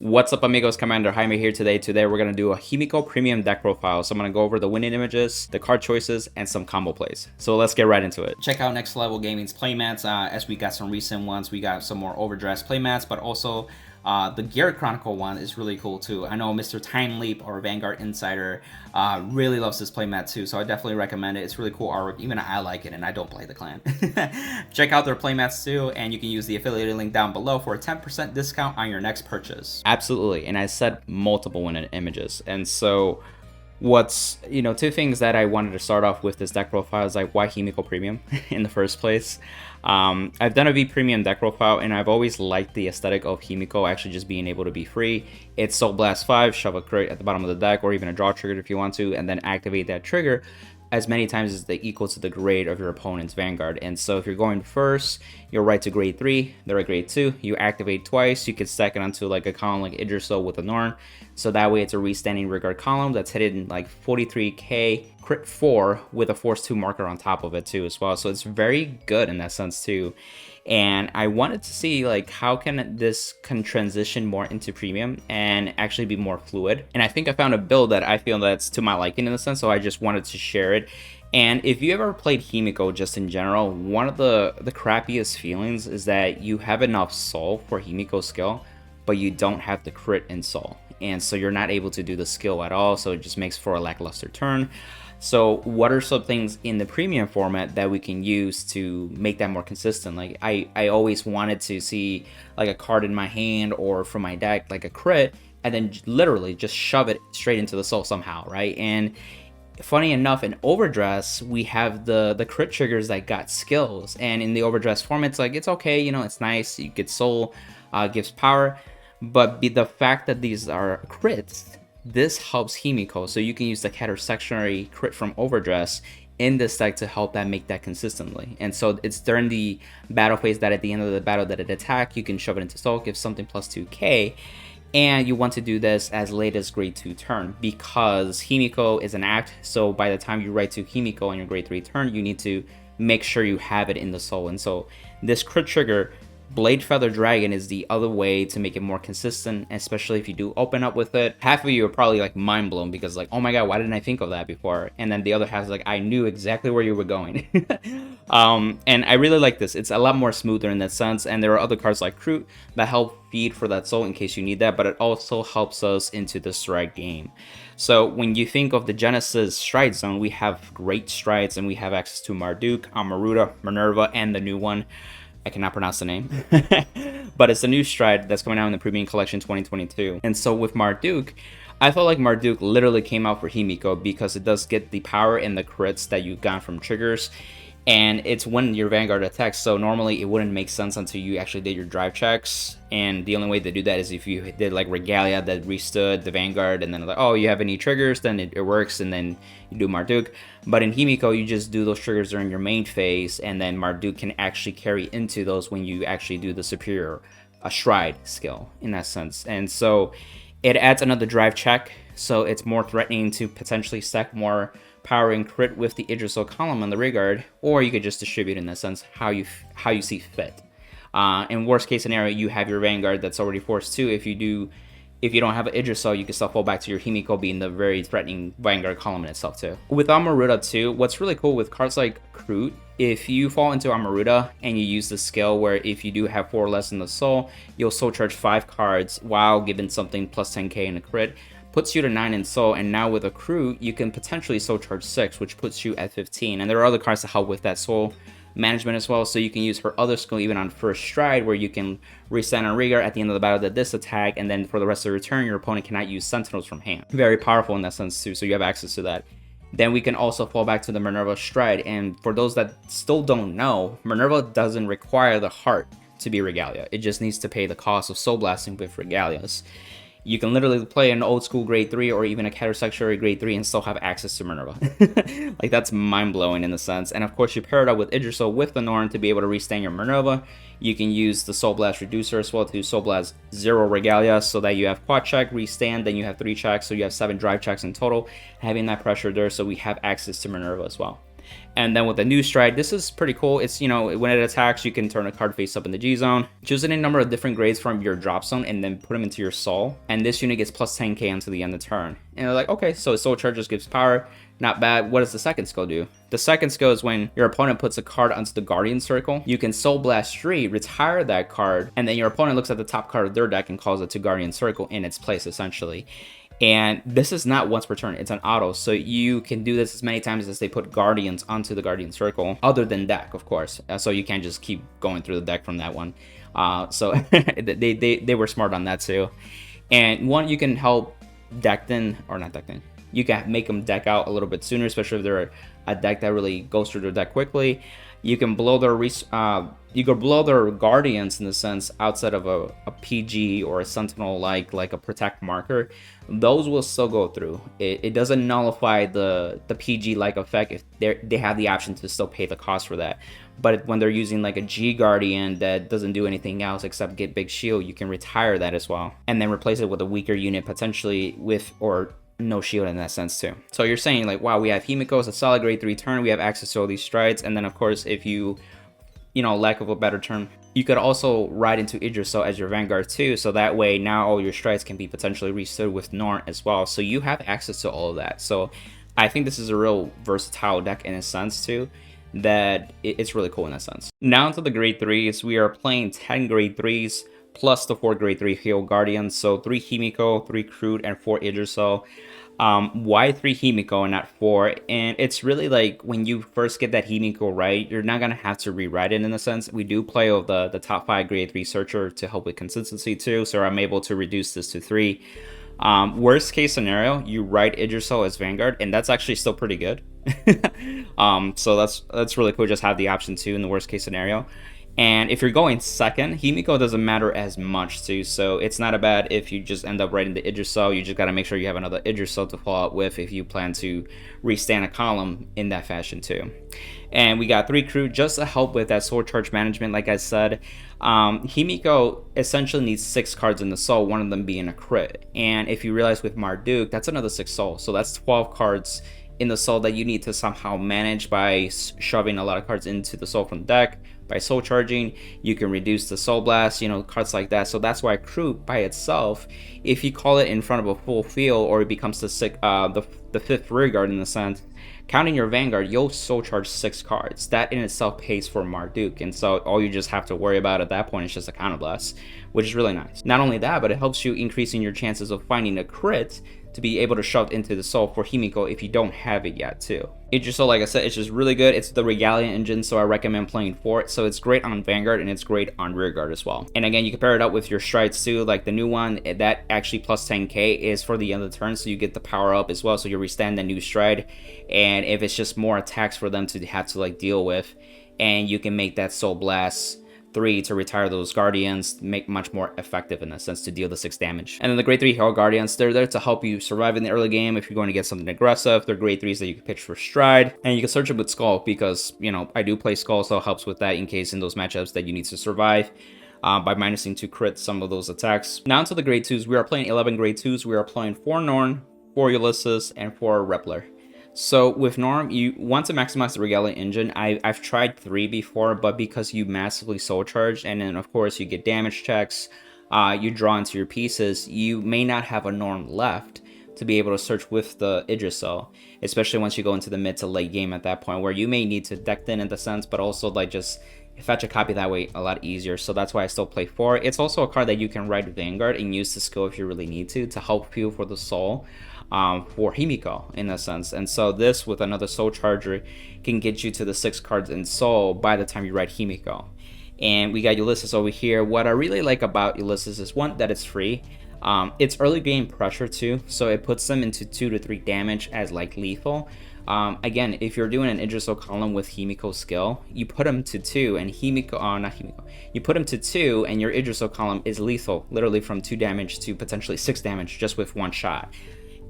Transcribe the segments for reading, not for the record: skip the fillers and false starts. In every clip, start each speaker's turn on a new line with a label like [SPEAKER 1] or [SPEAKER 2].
[SPEAKER 1] What's up, amigos? Commander Jaime here today. Today we're going to do a Himiko Premium deck profile. So I'm going to go over the winning images, the card choices, and some combo plays. So let's get right into it. Check out Next Level Gaming's playmats, as we got some recent ones. We got some more overdress playmats, but also the Garrett Chronicle one is really cool too. I know Mr. Time Leap or Vanguard Insider really loves this playmat too, so I definitely recommend it. It's really cool artwork. Even I like it, and I don't play the clan. Check out their playmats too, and you can use the affiliated link down below for a 10% discount on your next purchase. Absolutely, and I said multiple winning images, and so what's, two things that I wanted to start off with this deck profile is like, why Himiko Premium in the first place. I've done a V Premium deck profile, and I've always liked the aesthetic of Himiko actually just being able to be free. It's Soul Blast 5, shove a crit at the bottom of the deck, or even a draw trigger if you want to, and then activate that trigger as many times as they equal to the grade of your opponent's Vanguard. And so if you're going first, you're right to grade 3, they're at grade 2, you activate twice, you can stack it onto like a column like Idriso with a Norn, so that way it's a restanding regard column that's hidden like 43k crit 4 with a force 2 marker on top of it too as well. So it's very good in that sense too. And I wanted to see like how can this transition more into premium and actually be more fluid. And I think I found a build that I feel that's to my liking in a sense, so I just wanted to share it. And if you ever played Himiko just in general, one of the crappiest feelings is that you have enough soul for Himiko skill, but you don't have the crit in soul. And so you're not able to do the skill at all, so it just makes for a lackluster turn. So what are some things in the premium format that we can use to make that more consistent? Like I always wanted to see like a card in my hand or from my deck, like a crit, and then literally just shove it straight into the soul somehow, right? And funny enough, in overdress, we have the crit triggers that got skills. And in the overdress form, it's like, it's okay, it's nice. You get soul, gives power. But the fact that these are crits, this helps Himiko, so you can use the counter-sectionary crit from overdress in this deck to help that make that consistently. And so it's during the battle phase that at the end of the battle that it attack, you can shove it into soul, give something plus 2k, and you want to do this as late as grade 2 turn because Himiko is an act, so by the time you write to Himiko on your grade 3 turn, you need to make sure you have it in the soul. And so this crit trigger, Blade Feather Dragon, is the other way to make it more consistent, especially if you do open up with it. Half of you are probably like mind blown because like, oh my god, why didn't I think of that before? And then the other half is like, I knew exactly where you were going. And I really like this. It's a lot more smoother in that sense, and there are other cards like Kroot that help feed for that soul in case you need that, but it also helps us into the stride game. So when you think of the Genesis stride zone, we have great strides, and we have access to Marduk, Amaruda, Minerva, and the new one, I cannot pronounce the name, but it's a new stride that's coming out in the Premium Collection 2022. And so with Marduk, I felt like Marduk literally came out for Himiko because it does get the power and the crits that you got from triggers. And it's when your Vanguard attacks, so normally it wouldn't make sense until you actually did your drive checks. And the only way to do that is if you did like Regalia that restood the Vanguard, and then like, oh, you have any triggers, then it works, and then you do Marduk. But in Himiko, you just do those triggers during your main phase, and then Marduk can actually carry into those when you actually do the superior stride skill in that sense. And so it adds another drive check, so it's more threatening to potentially stack more power and crit with the Idriso column on the Rigard, or you could just distribute in that sense how you see fit. In worst case scenario, you have your Vanguard that's already forced 2. If you don't have an Idriso, you can still fall back to your Himiko being the very threatening Vanguard column in itself too. With Amaruda too, what's really cool with cards like Kroot, if you fall into Amaruda and you use the skill where if you do have 4 less in the soul, you'll soul charge 5 cards while giving something plus 10k in a crit, puts you to 9 in soul, and now with a Kroot, you can potentially soul charge 6, which puts you at 15. And there are other cards to help with that soul management as well, so you can use her other skill even on first stride, where you can restand on Rigard at the end of the battle that this attack, and then for the rest of the return, your opponent cannot use Sentinels from hand. Very powerful in that sense too, so you have access to that. Then we can also fall back to the Minerva stride, and for those that still don't know, Minerva doesn't require the heart to be Regalia. It just needs to pay the cost of soul blasting with Regalias. You can literally play an old school grade 3 or even a counter-sectionary grade 3 and still have access to Minerva. Like, that's mind-blowing in a sense. And of course, you pair it up with Idriso with the Norn to be able to restand your Minerva. You can use the Soul Blast Reducer as well to Soul Blast 0 Regalia, so that you have quad check, restand, then you have 3 checks, so you have 7 drive checks in total, having that pressure there, so we have access to Minerva as well. And then with the new stride, this is pretty cool. It's, you know, when it attacks, you can turn a card face up in the G zone, choose any number of different grades from your drop zone, and then put them into your soul. And this unit gets plus 10k until the end of the turn. And they're like, okay, so a soul charge just gives power. Not bad. What does the second skill do? The second skill is when your opponent puts a card onto the Guardian Circle, you can Soul Blast 3, retire that card, and then your opponent looks at the top card of their deck and calls it to Guardian Circle in its place, essentially. And this is not once per turn, it's an auto, so you can do this as many times as they put Guardians onto the Guardian Circle, other than deck, of course. So you can't just keep going through the deck from that one. So they were smart on that too. And one, you can help decked in, or not decked in, you can make them deck out a little bit sooner, especially if they're a deck that really goes through their deck quickly. You can blow their Guardians, in the sense, outside of a PG or a Sentinel like a Protect marker. Those will still go through. It doesn't nullify the PG like effect if they have the option to still pay the cost for that. But when they're using like a G Guardian that doesn't do anything else except get big shield, you can retire that as well, and then replace it with a weaker unit, potentially with or no shield in that sense too. So you're saying like, wow, we have Himiko, it's a solid grade 3 turn, we have access to all these strides, and then of course, if you know, lack of a better term, you could also ride into Idriso as your Vanguard too, so that way now all your strides can be potentially restored with Norn as well, so you have access to all of that. So I think this is a real versatile deck in a sense too, that it's really cool in that sense. Now into the grade 3s, we are playing 10 grade 3s plus the 4 grade 3 Heal Guardians, so 3 Himiko, 3 Crude, and 4 Idriso. Why 3 Himiko and not 4? And it's really like, when you first get that Himiko right, you're not gonna have to rewrite it in a sense. We do play with the top 5 grade 3 Searcher to help with consistency too, so I'm able to reduce this to 3. Worst case scenario, you write Idriso as Vanguard, and that's actually still pretty good. So that's really cool, just have the option too in the worst case scenario. And if you're going second, Himiko doesn't matter as much too, so it's not a bad if you just end up writing the Idriso. You just gotta make sure you have another Idriso to follow up with if you plan to restand a column in that fashion too. And we got 3 Crew just to help with that soul charge management. Like I said, Himiko essentially needs 6 cards in the soul, one of them being a crit. And if you realize with Marduk, that's another 6 soul, so that's 12 cards in the soul that you need to somehow manage by shoving a lot of cards into the soul from the deck. By soul charging, you can reduce the soul blast, you know, cards like that. So that's why Crew by itself, if you call it in front of a full field, or it becomes the 5th rear guard in the sense, counting your Vanguard, you'll soul charge 6 cards. That in itself pays for Marduk, and so all you just have to worry about at that point is just a counter blast, which is really nice. Not only that, but it helps you increasing your chances of finding a crit to be able to shove into the soul for Himiko if you don't have it yet too. Idriso, like I said, it's just really good. It's the Regalia engine, so I recommend playing for it. So it's great on Vanguard and it's great on Rearguard as well. And again, you can pair it up with your strides too, like the new one, that actually plus 10k is for the end of the turn, so you get the power up as well, so you restand the new stride. And if it's just more attacks for them to have to like deal with, and you can make that Soul Blast 3 to retire those Guardians, make much more effective in a sense to deal the 6 damage. And then the grade 3 Hero Guardians, they're there to help you survive in the early game if you're going to get something aggressive. They're grade 3s that you can pitch for stride, and you can search it with Skull because, you know, I do play Skull, so it helps with that in case in those matchups that you need to survive by minusing to crit some of those attacks. Now into the grade 2s, we are playing 11 grade 2s. We are playing 4 Norn, 4 Ulysses, and 4 Repler. So with Norm, you want to maximize the Regalia engine. I've tried 3 before, but because you massively soul charge, and then of course you get damage checks, you draw into your pieces, you may not have a Norm left to be able to search with the Idriso, especially once you go into the mid to late game at that point, where you may need to deck in the sense, but also like just fetch a copy that way a lot easier. So that's why I still play 4. It's also a card that you can ride Vanguard and use the skill if you really need to help you for the soul. For Himiko in a sense, and so this with another soul charger can get you to the 6 cards in soul by the time you ride Himiko. And we got Ulysses over here. What I really like about Ulysses is one, that it's free. It's early game pressure too, so it puts them into 2 to 3 damage as like lethal. Again, if you're doing an Idriso column with Himiko skill, you put him to 2 and you put him to 2 and your Idriso column is lethal, literally from 2 damage to potentially 6 damage just with 1 shot.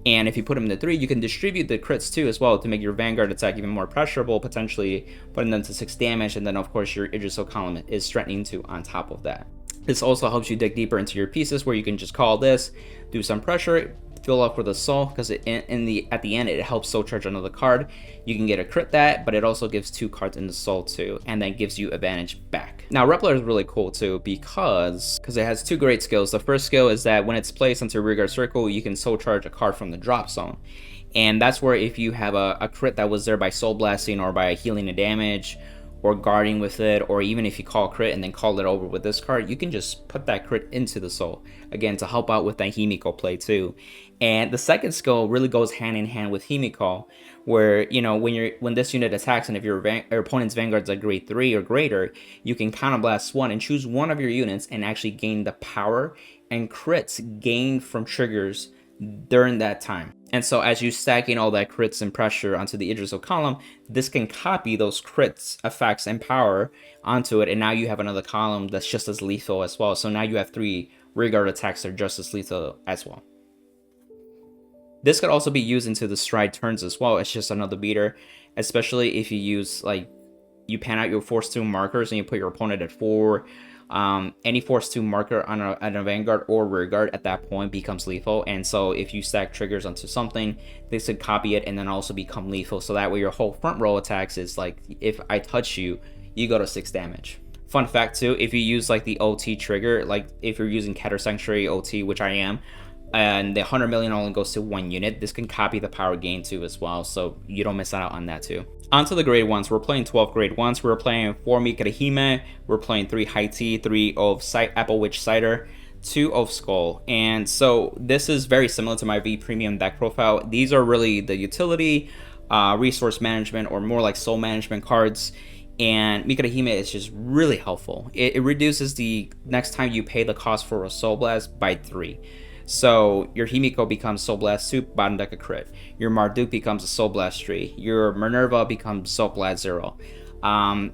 [SPEAKER 1] And if you put them to 3, you can distribute the crits too as well to make your Vanguard attack even more pressurable, potentially putting them to 6 damage, and then of course your Idriso column is threatening to on top of that. This also helps you dig deeper into your pieces where you can just call this, do some pressure, fill up with a soul, because at the end it helps soul charge another card. You can get a crit that, but it also gives 2 cards in the soul too, and then gives you advantage back. Now Repler is really cool too because it has 2 great skills. The first skill is that when it's placed into a rearguard circle, you can soul charge a card from the drop zone. And that's where if you have a crit that was there by soul blasting or by healing the damage or guarding with it, or even if you call crit and then call it over with this card, you can just put that crit into the soul, again, to help out with that Himiko play too. And the second skill really goes hand in hand with Himiko, where, you know, when this unit attacks and if your opponent's Vanguard's a grade 3 or greater, you can counterblast 1 and choose one of your units and actually gain the power and crits gained from triggers during that time. And so as you stacking all that crits and pressure onto the Idrisil column, this can copy those crits, effects, and power onto it, and now you have another column that's just as lethal as well. So now you have 3 rearguard attacks that are just as lethal as well. This could also be used into the stride turns as well. It's just another beater, especially if you use, like, you pan out your force 2 markers and you put your opponent at 4. Any force 2 marker on a Vanguard or rearguard at that point becomes lethal, and so if you stack triggers onto something, this could copy it and then also become lethal, so that way your whole front row attacks is like, if I touch you, you go to 6 damage. Fun fact too, if you use like the OT trigger, like if you're using Keter Sanctuary OT, which I am, and the 100 million only goes to 1 unit, this can copy the power gain too as well, so you don't miss out on that too. Onto the grade 1s, we're playing 12 grade 1s, we're playing 4 Mikirahime, we're playing 3 High Tea, 3 of Apple Witch Cider, 2 of Skull. And so this is very similar to my V Premium deck profile. These are really the utility, resource management, or more like soul management cards. And Mikirahime is just really helpful. It reduces the next time you pay the cost for a Soul Blast by 3. So your Himiko becomes Soul Blast 2, bottom deck a crit. Your Marduk becomes a Soul Blast 3. Your Minerva becomes Soul Blast 0.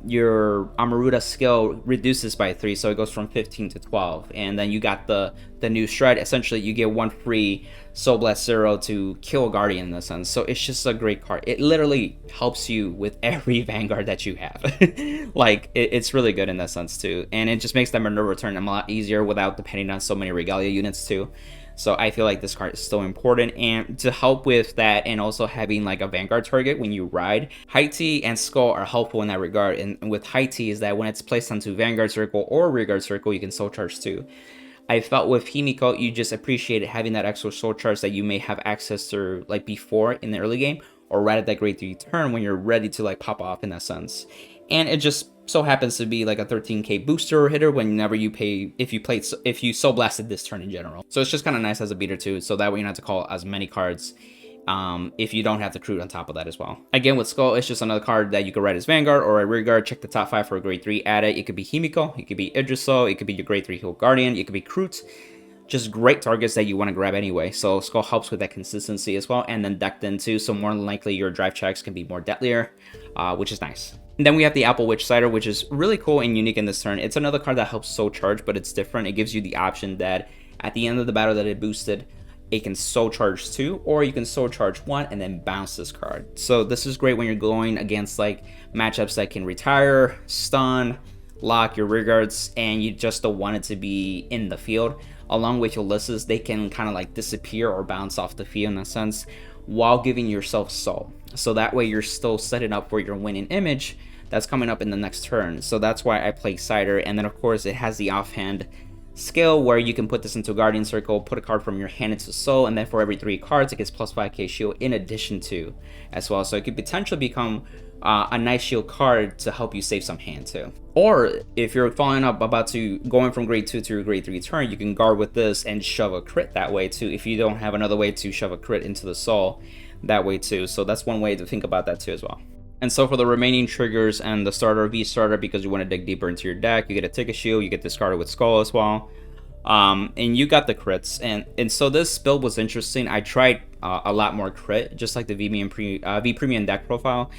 [SPEAKER 1] Your Amaruda skill reduces by 3, so it goes from 15 to 12. And then you got the new stride. Essentially, you get 1 free Soul Blast 0 to kill a Guardian in a sense. So it's just a great card. It literally helps you with every Vanguard that you have. Like, it's really good in that sense too. And it just makes that Minerva turn a lot easier without depending on so many Regalia units too. So I feel like this card is still important, and to help with that and also having like a Vanguard target when you ride, High Tea and Skull are helpful in that regard. And with High Tea is that when it's placed onto Vanguard Circle or Rearguard Circle, you can soul charge too. I felt with Himiko, you just appreciated having that extra soul charge that you may have access to like before in the early game, or right at that grade 3 turn when you're ready to like pop off in that sense. And it just so happens to be like a 13k booster hitter whenever you pay, if you soul blasted this turn in general. So it's just kind of nice as a beater too, so that way you don't have to call as many cards if you don't have the Crude on top of that as well. Again, with Skull, it's just another card that you could ride as Vanguard or a Rearguard. Check the top 5 for a grade 3, add it. It could be Himiko, it could be Idrisil, it could be your grade 3 Heal Guardian, it could be Kroot. Just great targets that you want to grab anyway. So Skull helps with that consistency as well, and then decked in too, so more than likely your drive checks can be more deadlier, which is nice. And then we have the Apple Witch Cider, which is really cool and unique in this turn. It's another card that helps soul charge, but it's different. It gives you the option that at the end of the battle that it boosted, it can soul charge 2, or you can soul charge 1 and then bounce this card. So this is great when you're going against like matchups that can retire, stun, lock your rearguards, and you just don't want it to be in the field. Along with Ulysses, they can kind of like disappear or bounce off the field in a sense, while giving yourself soul. So that way you're still setting up for your winning image that's coming up in the next turn. So that's why I play Cider. And then of course it has the offhand skill where you can put this into Guardian Circle, put a card from your hand into soul, and then for every 3 cards it gets plus 5k shield in addition to as well. So it could potentially become a nice shield card to help you save some hand too. Or if you're following up about to going from grade 2 to your grade 3 turn, you can guard with this and shove a crit that way too, if you don't have another way to shove a crit into the soul that way too. So that's one way to think about that too as well. And so for the remaining triggers and the starter V starter, because you want to dig deeper into your deck, you get a Ticket Shield, you get discarded with Skull as well. And you got the crits, and so this build was interesting. I tried a lot more crit, just like the V Premium deck profile.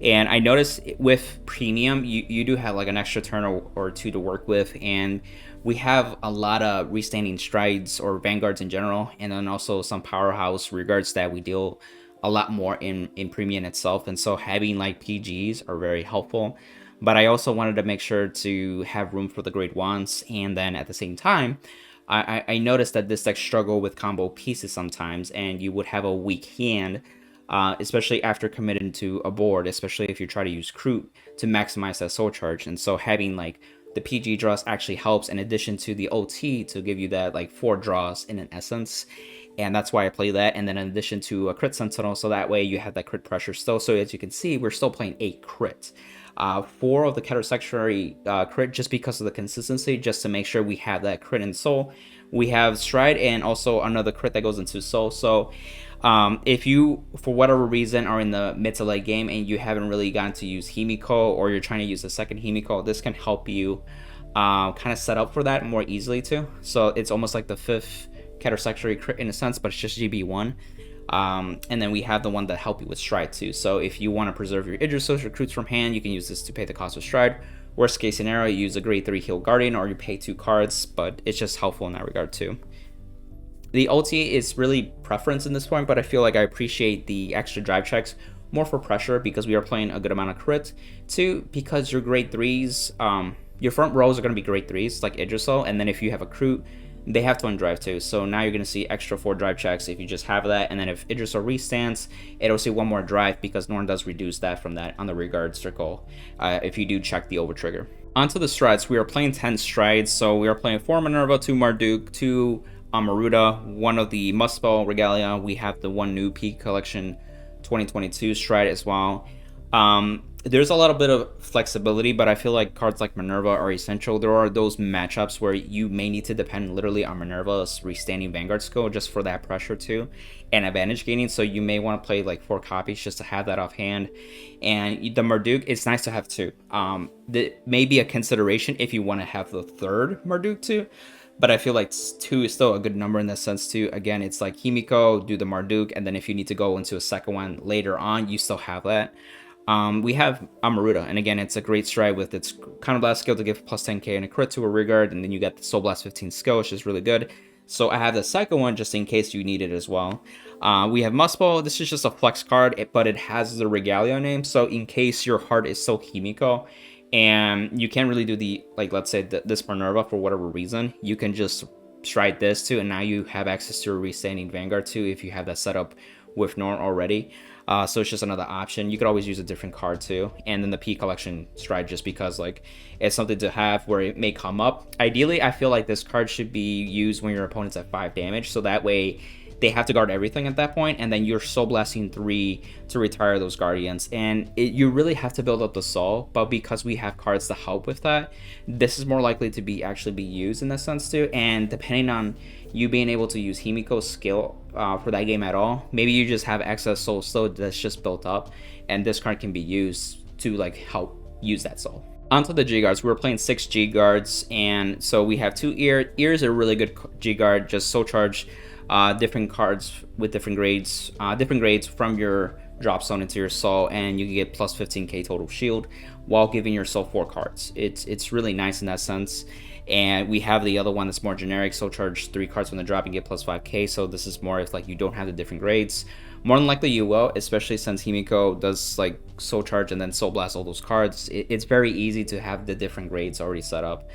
[SPEAKER 1] And I noticed with Premium, you do have like an extra turn or 2 to work with, and we have a lot of restanding strides or Vanguards in general, and then also some powerhouse rearguards that we deal a lot more in Premium itself. And so having like PGs are very helpful. But I also wanted to make sure to have room for the grade 1s, and then at the same time, I noticed that this deck struggle with combo pieces sometimes, and you would have a weak hand, especially after committing to a board, especially if you try to use Kroot to maximize that soul charge. And so having like the PG draws actually helps, in addition to the OT, to give you that like 4 draws in an essence. And that's why I play that. And then in addition to a crit sentinel, so that way you have that crit pressure still. So as you can see, we're still playing 8 crit. 4 of the counter-sectionary crit, just because of the consistency, just to make sure we have that crit in soul. We have stride and also another crit that goes into soul. So if you, for whatever reason, are in the mid to late game and you haven't really gotten to use Himiko, or you're trying to use the second Himiko, this can help you kind of set up for that more easily too. So it's almost like the 5th counter-sectionary crit in a sense, but it's just GB1. And then we have the one that help you with stride too. So if you want to preserve your Idrisos recruits from hand, you can use this to pay the cost of stride. Worst case scenario, you use a grade 3 heal guardian, or you pay 2 cards, but it's just helpful in that regard too. The ulti is really preference in this point, but I feel like I appreciate the extra drive checks more for pressure, because we are playing a good amount of crit. 2, because your grade 3s, your front rows are going to be grade 3s like Idriso, and then if you have a Kroot, they have to undrive too. So now you're going to see extra 4 drive checks if you just have that. And then if Idriso restands, it'll see 1 more drive, because Norn does reduce that from that on the regard circle if you do check the over trigger. Onto the strides, we are playing 10 strides. So we are playing 4 Minerva, 2 Marduk, 2 Amaruda, 1 of the Muspel Regalia. We have the 1 new Peak Collection 2022 stride as well. There's a little bit of flexibility, but I feel like cards like Minerva are essential. There are those matchups where you may need to depend literally on Minerva's restanding Vanguard skill just for that pressure too, and advantage gaining. So you may want to play like 4 copies just to have that offhand. And the Marduk, it's nice to have 2. That may be a consideration if you want to have the 3rd Marduk too. But I feel like 2 is still a good number in that sense too. Again, it's like Himiko, do the Marduk, and then if you need to go into a second one later on, you still have that. We have Amaruda, and again, it's a great stride with its Counterblast skill to give plus 10k and a crit to a regard, and then you get the Soul Blast 15 skill, which is really good. So I have the second one just in case you need it as well. We have Muspel. This is just a flex card, but it has the Regalia name, so in case your heart is so Himiko, and you can't really do the, like, let's say this Minerva for whatever reason, you can just stride this too, and now you have access to a restanding Vanguard too if you have that set up with Norn already. So it's just another option. You could always use a different card too. And then the P collection stride, just because like it's something to have where it may come up. Ideally, I feel like this card should be used when your opponent's at 5 damage, so that way they have to guard everything at that point, and then you're soul blasting 3 to retire those guardians. And you really have to build up the soul, but because we have cards to help with that, this is more likely to be actually be used in that sense too. And depending on you being able to use Himiko's skill for that game at all, maybe you just have excess soul still that's just built up, and this card can be used to like help use that soul. Onto the G guards, we're playing 6 G guards, and so we have 2 ear. Ears are a really good G guard, just soul charge different cards with different grades from your drop zone into your soul, and you can get plus 15k total shield while giving your soul 4 cards. It's really nice in that sense. And we have the other one that's more generic, soul charge 3 cards from the drop and get plus 5k. So this is more if like you don't have the different grades. More than likely you will, especially since Himiko does like soul charge and then soul blast all those cards. It's very easy to have the different grades already set up.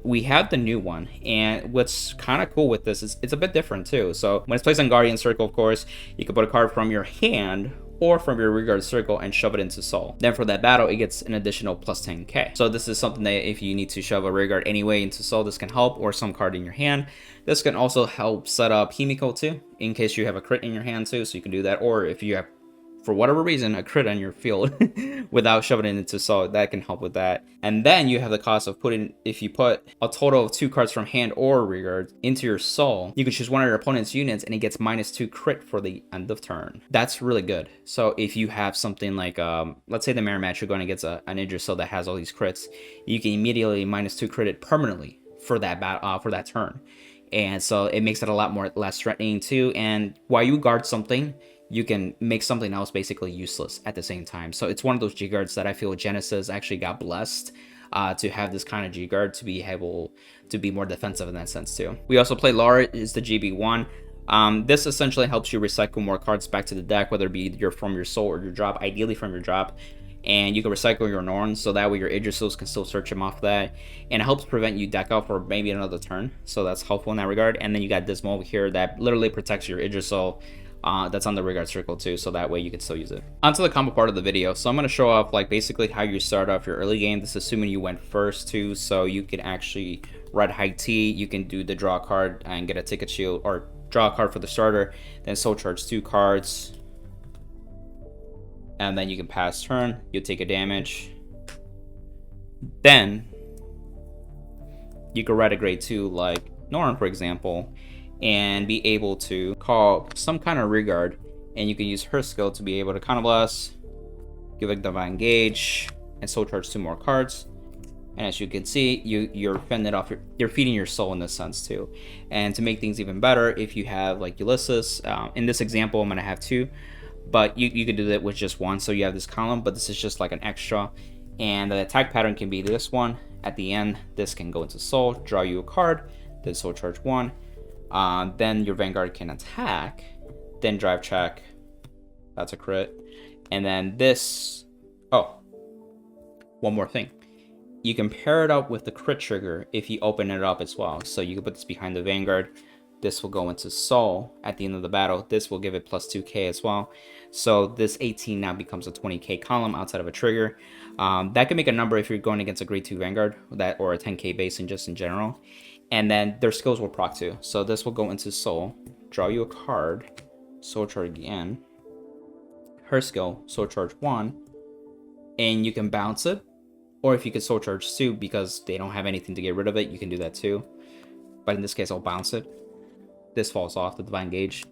[SPEAKER 1] We have the new one, and what's kind of cool with this is it's a bit different too. So when it's placed on Guardian Circle, of course, you can put a card from your hand or from your regard circle and shove it into soul. Then for that battle, it gets an additional plus 10k. So this is something that if you need to shove a regard anyway into soul, this can help, or some card in your hand. This can also help set up Himiko too, in case you have a crit in your hand too, so you can do that. Or if you have, for whatever reason, a crit on your field without shoving it into soul, that can help with that. And then you have the cost of putting, if you put a total of 2 cards from hand or regard into your soul, you can choose one of your opponent's units and it gets -2 crit for the end of turn. That's really good. So if you have something like, let's say the mirror match, you're going against an Idriso that has all these crits, you can immediately -2 crit it permanently for that turn. And so it makes it a lot more less threatening too. And while you guard something, you can make something else basically useless at the same time. So it's one of those G guards that I feel Genesis actually got blessed to have this kind of G guard to be able to be more defensive in that sense too. We also play Lara, is the GB1. This essentially helps you recycle more cards back to the deck, whether it be from your soul or your drop, ideally from your drop. and you can recycle your Norn, so that way your Idrisos can still search him off that, and it helps prevent you deck out for maybe another turn, so that's helpful in that regard. And then you got Dismal over here that literally protects your Idriso that's on the Rigard circle too, so that way you can still use it. Onto the combo part of the video. So I'm going to show off like basically how you start off your early game. This is assuming you went first too, so you can actually ride high T, you can do the draw card and get a ticket shield, or draw a card for the starter, then soul charge 2 cards, and then you can pass turn, you'll take a damage. Then you can ride a grade 2 like Norn, for example, and be able to call some kind of Rigard, and you can use her skill to be able to counterblast, give a divine gauge, and soul charge 2 more cards. And as you can see, you're fending off you're feeding your soul in this sense too. And to make things even better, if you have like Ulysses, in this example I'm gonna have 2, but you could do that with just 1, so you have this column, but this is just like an extra. And the attack pattern can be this one. At the end, this can go into soul, draw you a card, then soul charge 1, then your Vanguard can attack, then drive check, that's a crit. And then this, oh, one more thing, you can pair it up with the crit trigger if you open it up as well. So you can put this behind the Vanguard, this will go into soul at the end of the battle, this will give it plus 2k as well. So this 18 now becomes a 20k column outside of a trigger. That can make a number if you're going against a grade 2 Vanguard, that, or a 10k base in just in general. And then their skills will proc too. So this will go into soul, draw you a card, soul charge again, her skill, soul charge 1, and you can bounce it. Or if you could soul charge 2 because they don't have anything to get rid of it, you can do that too. But in this case, I'll bounce it. This falls off, the divine gauge.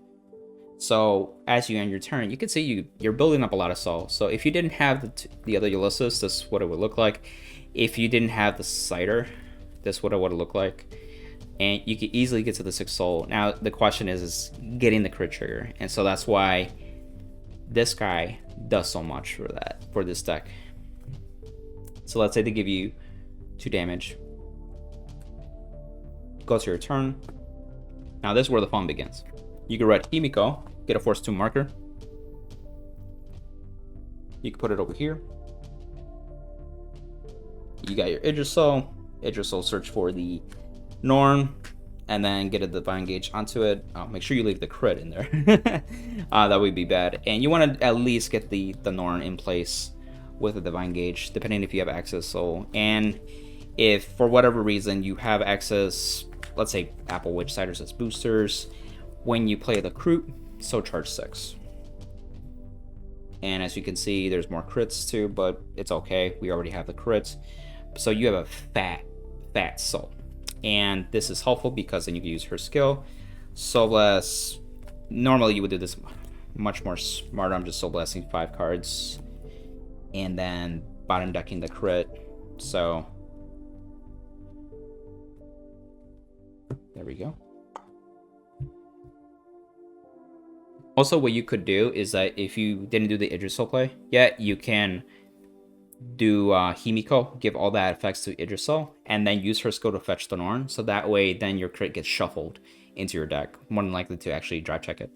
[SPEAKER 1] So as you end your turn, you can see you're building up a lot of soul. So if you didn't have the other Ulysses, this is what it would look like. If you didn't have the Cider, this is what it would look like. And you could easily get to the 6 soul. Now the question is getting the crit trigger. And so that's why this guy does so much for that, for this deck. So let's say they give you 2 damage. Go to your turn. Now this is where the fun begins. You can ride Himiko, get a force 2 marker. You can put it over here. You got your Idriso search for the Norn, and then get a divine gauge onto it. Make sure you leave the crit in there. That would be bad. And you want to at least get the Norn in place with a divine gauge, depending if you have access soul. And if for whatever reason you have access, let's say Apple Witch Ciders as boosters, when you play the Crute, soul charge 6. And as you can see, there's more crits too, but it's okay. We already have the crits. So you have a fat soul. And this is helpful because then you can use her skill. Soul Blast, normally you would do this much more smarter. I'm just Soul Blasting 5 cards. And then bottom decking the crit. So there we go. Also, what you could do is that if you didn't do the Idriso play yet, you can do Himiko, give all that effects to Idriso, and then use her skill to fetch the Norn. So that way, then your crit gets shuffled into your deck, more than likely to actually drive check it.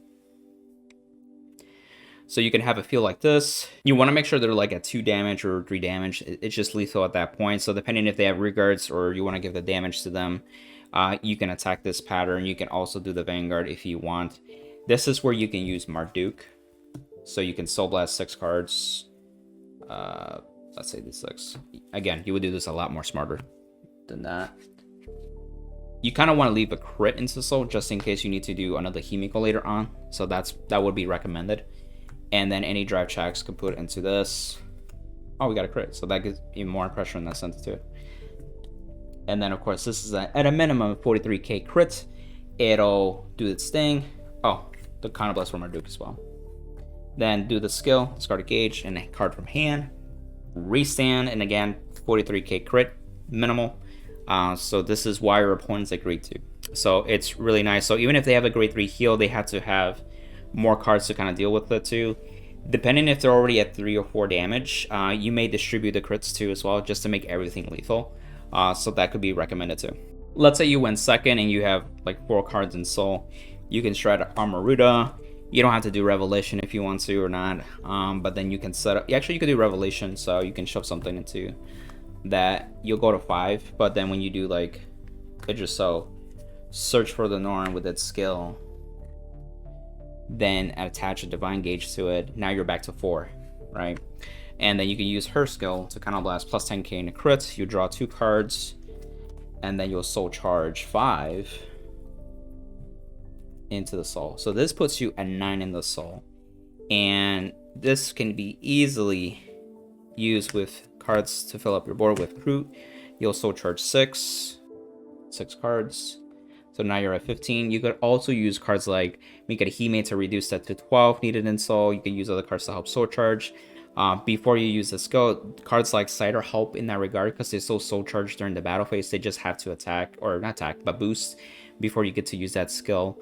[SPEAKER 1] So you can have it feel like this. You want to make sure they're like at 2 damage or 3 damage. It's just lethal at that point. So depending if they have regards or you want to give the damage to them, you can attack this pattern. You can also do the Vanguard if you want. This is where you can use Marduk. So you can Soul Blast 6 cards. Let's say the 6. Again, you would do this a lot more smarter than that. You kind of want to leave a crit into Soul just in case you need to do another Himiko later on. So that would be recommended. And then any drive checks can put into this. Oh, we got a crit. So that gives even more pressure in that sense too. And then of course this is at a minimum 43k crit. It'll do its thing. Oh, the counterblast from Marduk as well. Then do the skill, discard a gauge and a card from hand. Restand, and again 43k crit minimal. So this is why your opponents at grade 2. So it's really nice. So even if they have a grade 3 heal, they have to have more cards to kind of deal with it too. Depending if they're already at 3 or 4 damage, you may distribute the crits too as well, just to make everything lethal. So that could be recommended too. Let's say you went second and you have like 4 cards in soul. You can stride Amaruda, You don't have to do Revelation if you want to or not, but then you can set up, actually you could do Revelation, so you can shove something into that. You'll go to 5, but then when you do like Idriso, search for the Norn with its skill, then attach a Divine Gauge to it. Now you're back to 4, right? And then you can use her skill to Counter Blast plus 10k in a crit. You draw 2 cards, and then you'll Soul Charge 5 into the Soul. So this puts you at 9 in the Soul, and this can be easily used with cards to fill up your board with Kroot. You'll Soul Charge 6 cards. So now you're at 15. You could also use cards like Hime to reduce that to 12 needed in Soul. You can use other cards to help Soul Charge. Before you use the skill, cards like Cider help in that regard because they're so Soul Charged during the battle phase. They just have to attack, or not attack, but boost before you get to use that skill.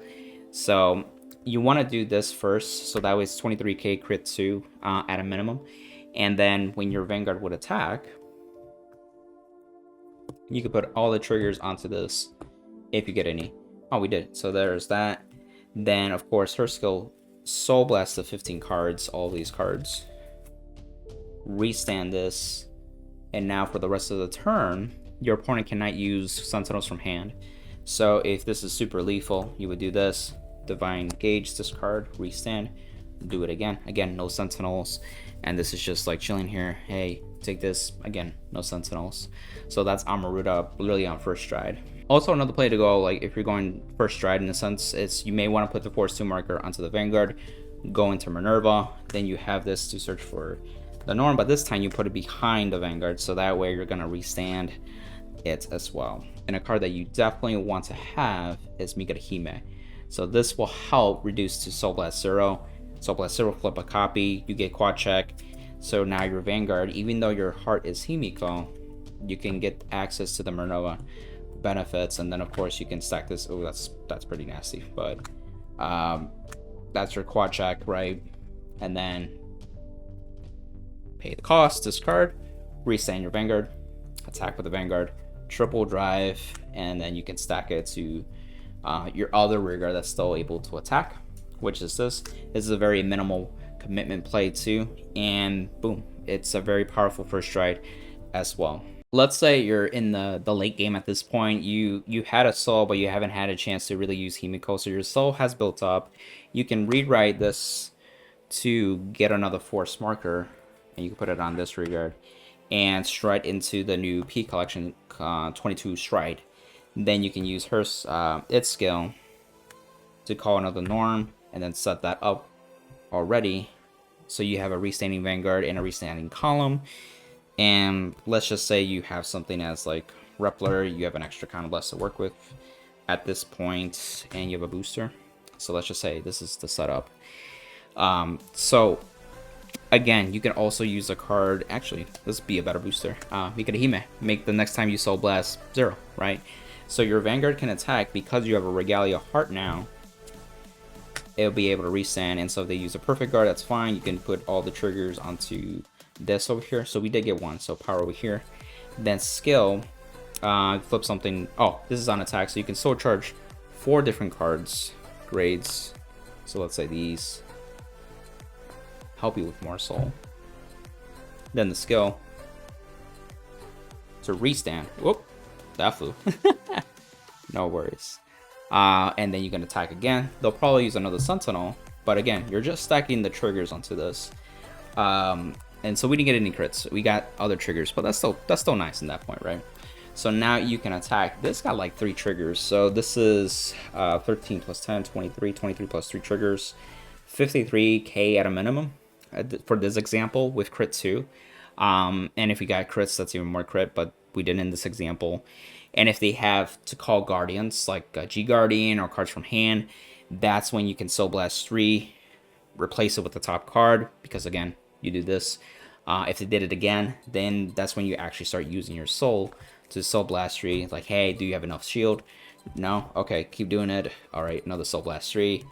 [SPEAKER 1] So you want to do this first, so that way it's 23k crit 2 at a minimum. And then when your Vanguard would attack, you could put all the triggers onto this if you get any. Oh, we did. So there's that. Then of course her skill Soul Blast to 15 cards, all these cards. Restand this, and now for the rest of the turn, your opponent cannot use Sentinels from hand. So if this is super lethal, you would do this, Divine Gauge this card, restand, do it again. Again, no Sentinels, and this is just like chilling here. Hey, take this, again, no Sentinels. So that's Amaruda literally on first stride. Also another play to go, like if you're going first stride in a sense, it's you may want to put the Force 2 marker onto the Vanguard, go into Minerva, then you have this to search for the Norn, but this time you put it behind the Vanguard, so that way you're gonna restand it as well. And a card that you definitely want to have is Hime. So this will help reduce to Soul Blast 0. Soul Blast 0, flip a copy, you get quad check. So now your Vanguard, even though your heart is Himiko, you can get access to the Minerva benefits, and then of course you can stack this. Oh, that's pretty nasty, but that's your quad check, right? And then pay the cost, discard, restand your Vanguard, attack with the Vanguard, triple drive, and then you can stack it to your other rearguard that's still able to attack, which is this. This is a very minimal commitment play too, and boom, it's a very powerful first stride as well. Let's say you're in the late game at this point, you had a soul, but you haven't had a chance to really use Himiko, so your soul has built up. You can rewrite this to get another force marker, and you can put it on this regard and stride into the new P collection 22 stride. Then you can use her its skill to call another Norn and then set that up already, so you have a restanding Vanguard and a restanding column. And let's just say you have something as like Repler, you have an extra Counter Blast to work with at this point, and you have a booster. So let's just say this is the setup. So again, you can also use a card, actually, let's be a better booster. Hime, make the next time you Soul Blast 0, right? So your Vanguard can attack because you have a Regalia Heart now. It'll be able to restand, and so if they use a Perfect Guard, that's fine. You can put all the triggers onto this over here. So we did get one, so power over here. Then skill, flip something. Oh, this is on attack, so you can Soul Charge 4 different cards, grades. So let's say these help you with more soul. Then the skill to restand. Whoop, that flew. No worries. And then you can attack again. They'll probably use another Sentinel, but again, you're just stacking the triggers onto this. And so we didn't get any crits. We got other triggers, but that's still nice in that point, right? So now you can attack. This got like 3 triggers. So this is 13 plus 10, 23, 23 plus 3 triggers, 53k at a minimum for this example with crit 2. And if we got crits, that's even more crit, but we didn't in this example. And if they have to call Guardians, like G Guardian or cards from hand, that's when you can Soul Blast 3, replace it with the top card, because again, you do this. If they did it again, then that's when you actually start using your soul to Soul Blast 3. Like, hey, do you have enough shield? No? Okay, keep doing it. All right, another Soul Blast 3.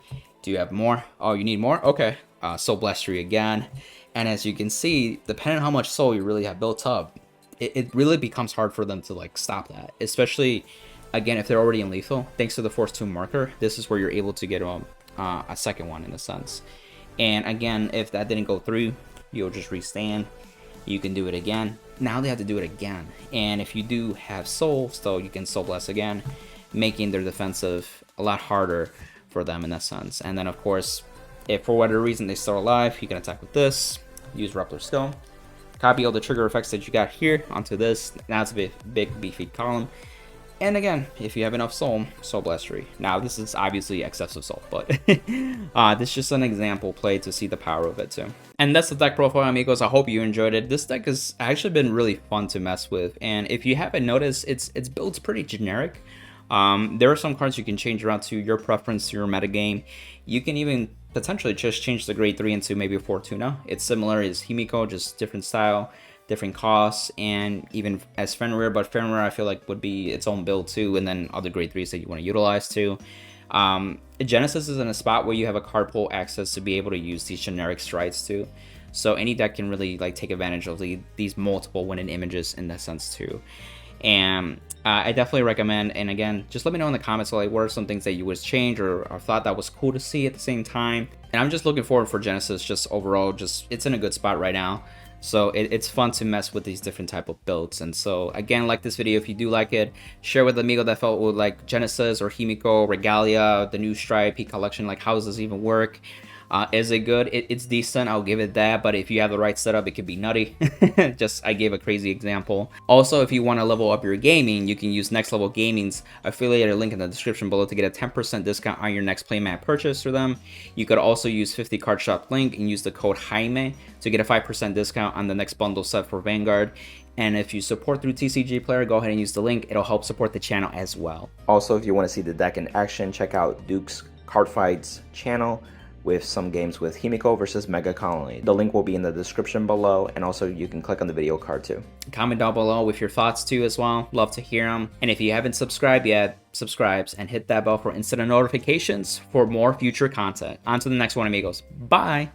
[SPEAKER 1] Do you have more? Oh, you need more? Okay, Soul Blast 3 again. And as you can see, depending on how much soul you really have built up, it really becomes hard for them to like stop that. Especially, again, if they're already in lethal. Thanks to the Force 2 marker, this is where you're able to get a second one in a sense. And again, if that didn't go through, you'll just restand. You can do it again. Now they have to do it again. And if you do have soul, so you can soul bless again, making their defensive a lot harder for them in that sense. And then of course, if for whatever reason they're still alive, you can attack with this, use Rappler Stone, copy all the trigger effects that you got here onto this. Now it's a big beefy column. And again, if you have enough soul blastery. Now this is obviously excessive soul, but this is just an example play to see the power of it too. And that's the deck profile, amigos. I hope you enjoyed it. This deck has actually been really fun to mess with, and if you haven't noticed, its build's pretty generic. There are some cards you can change around to your preference, to your metagame. You can even potentially just change the grade 3 into maybe a Fortuna. It's similar as Himiko, just different style, different costs, and even as Fenrir, but Fenrir I feel like would be its own build too, and then other grade 3s that you want to utilize too. Genesis is in a spot where you have a card pool access to be able to use these generic strides too. So any deck can really like take advantage of these multiple winning images in that sense too. And I definitely recommend, and again, just let me know in the comments like what are some things that you would change or thought that was cool to see at the same time. And I'm just looking forward for Genesis, just overall, just it's in a good spot right now. So it's fun to mess with these different type of builds. And so again, like this video if you do like it, share with amigo that felt would like Genesis or Himiko, Regalia, the new Stripe collection, like how does this even work? Is it good? It's decent, I'll give it that, but if you have the right setup, it could be nutty. Just, I gave a crazy example. Also, if you want to level up your gaming, you can use Next Level Gaming's affiliated link in the description below to get a 10% discount on your next playmat purchase for them. You could also use 50 Card Shop link and use the code Jaime to get a 5% discount on the next bundle set for Vanguard. And if you support through TCG Player, go ahead and use the link. It'll help support the channel as well. Also, if you want to see the deck in action, check out Duke's Cardfight's channel with some games with Himiko versus Megacolony. The link will be in the description below, and also you can click on the video card too. Comment down below with your thoughts too as well. Love to hear them. And if you haven't subscribed yet, subscribe and hit that bell for instant notifications for more future content. On to the next one, amigos. Bye!